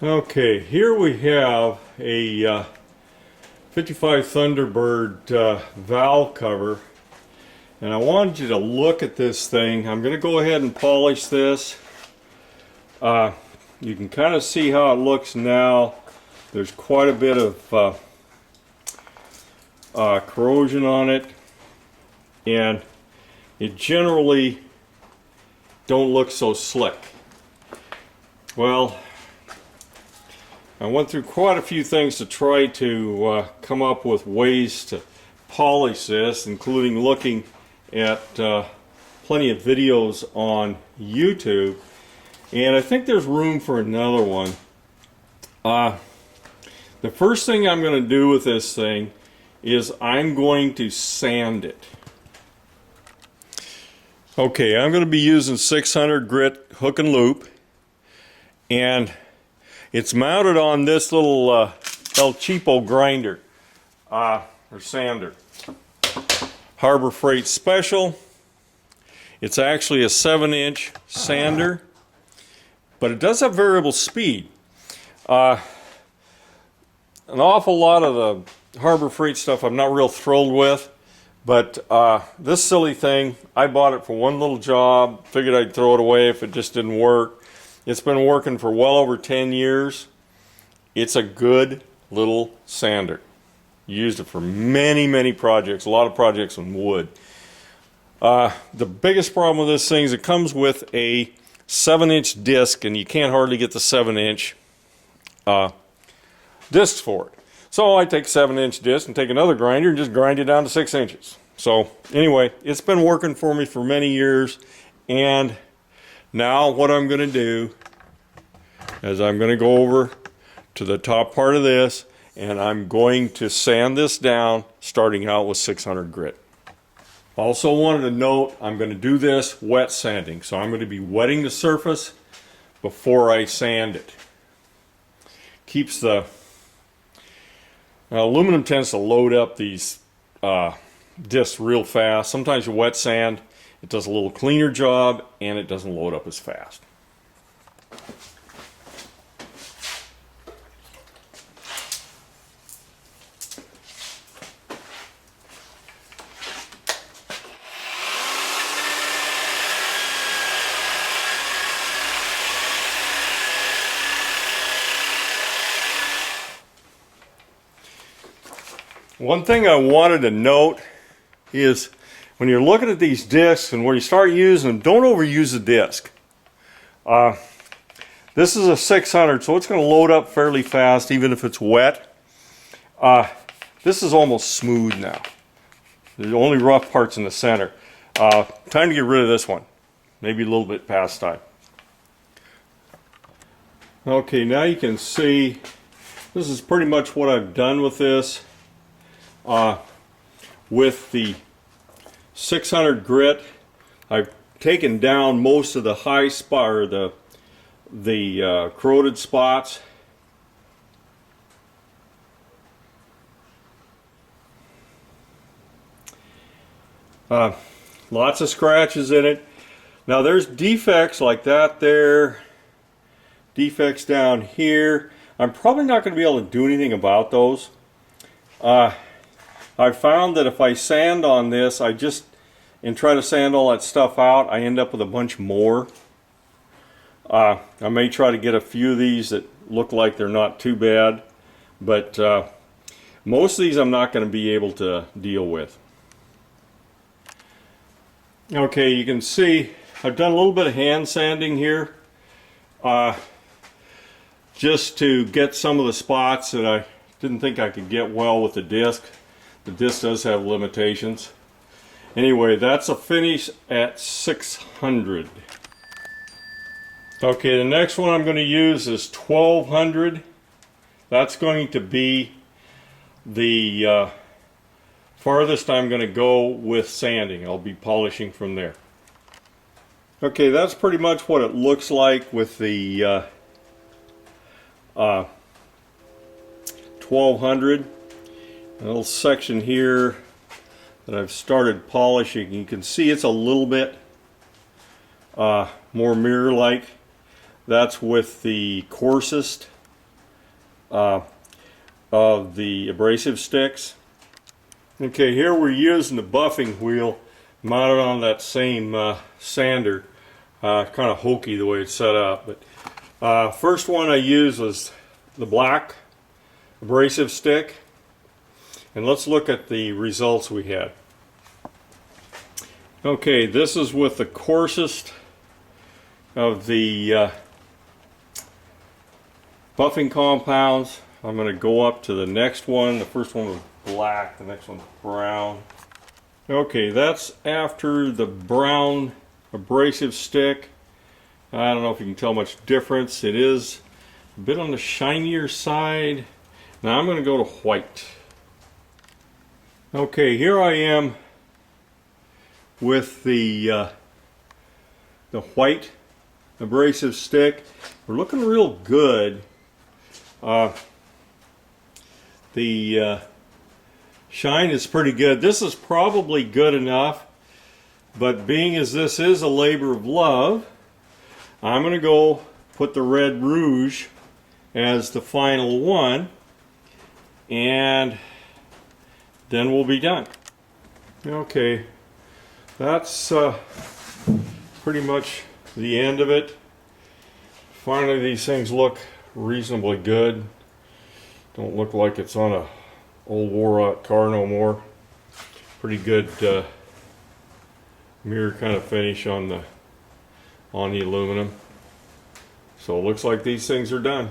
Okay, here we have a 55 Thunderbird valve cover, and I wanted you to look at this thing. I'm going to go ahead and polish this. You can kind of see how it looks now. There's quite a bit of corrosion on it, and it generally don't look so slick. Well, I went through quite a few things to try to come up with ways to polish this, including looking at plenty of videos on YouTube, and I think there's room for another one. The first thing I'm going to do with this thing is I'm going to sand it. Okay, I'm going to be using 600 grit hook and loop, and it's mounted on this little El Cheapo grinder or sander. Harbor Freight Special. It's actually a 7-inch sander, but it does have variable speed. An awful lot of the Harbor Freight stuff I'm not real thrilled with, but this silly thing, I bought it for one little job, figured I'd throw it away if it just didn't work. It's been working for well over 10 years. It's a good little sander. Used it for many projects, a lot of projects in wood. The biggest problem with this thing is it comes with a 7-inch disc, and you can't hardly get the 7-inch discs for it. So I take 7-inch disc and take another grinder and just grind it down to 6 inches. So anyway, it's been working for me for many years, and now what I'm going to do is I'm going to go over to the top part of this, and I'm going to sand this down starting out with 600 grit. Also wanted to note I'm going to do this wet sanding, so I'm going to be wetting the surface before I sand it. Keeps the aluminum tends to load up these discs real fast. Sometimes you wet sand, it does a little cleaner job, and it doesn't load up as fast. One thing I wanted to note is when you're looking at these discs and when you start using them, don't overuse the disc. This is a 600, so it's going to load up fairly fast even if it's wet. This is almost smooth now. The only rough parts in the center. Time to get rid of this one. Maybe a little bit past time. Okay, now you can see this is pretty much what I've done with this. With the 600 grit, I've taken down most of the high spot, or the corroded spots. Lots of scratches in it. Now there's defects like that there, defects down here. I'm probably not going to be able to do anything about those. I found that if I sand on this, and try to sand all that stuff out, I end up with a bunch more. I may try to get a few of these that look like they're not too bad, but most of these I'm not going to be able to deal with. Okay, you can see I've done a little bit of hand sanding here, just to get some of the spots that I didn't think I could get well with the disc. The disc does have limitations. Anyway, that's a finish at 600. Okay, the next one I'm going to use is 1200. That's going to be the farthest I'm going to go with sanding. I'll be polishing from there. Okay, that's pretty much what it looks like with the 1200. A little section here that I've started polishing. You can see it's a little bit more mirror-like. That's with the coarsest of the abrasive sticks. Okay, here we're using the buffing wheel mounted on that same sander. Kind of hokey the way it's set up, but first one I used was the black abrasive stick, and let's look at the results we had. Okay, this is with the coarsest of the buffing compounds. I'm going to go up to the next one. The first one was black, the next one's brown. Okay, that's after the brown abrasive stick. I don't know if you can tell much difference. It is a bit on the shinier side. Now I'm going to go to white. Okay, here I am with the white abrasive stick. We're looking real good. The shine is pretty good. This is probably good enough, but being as this is a labor of love, I'm going to go put the red rouge as the final one, and then we'll be done. Okay, that's pretty much the end of it. Finally, these things look reasonably good. Don't look like it's on a old wore-out car no more. Pretty good mirror kind of finish on the aluminum. So it looks like these things are done.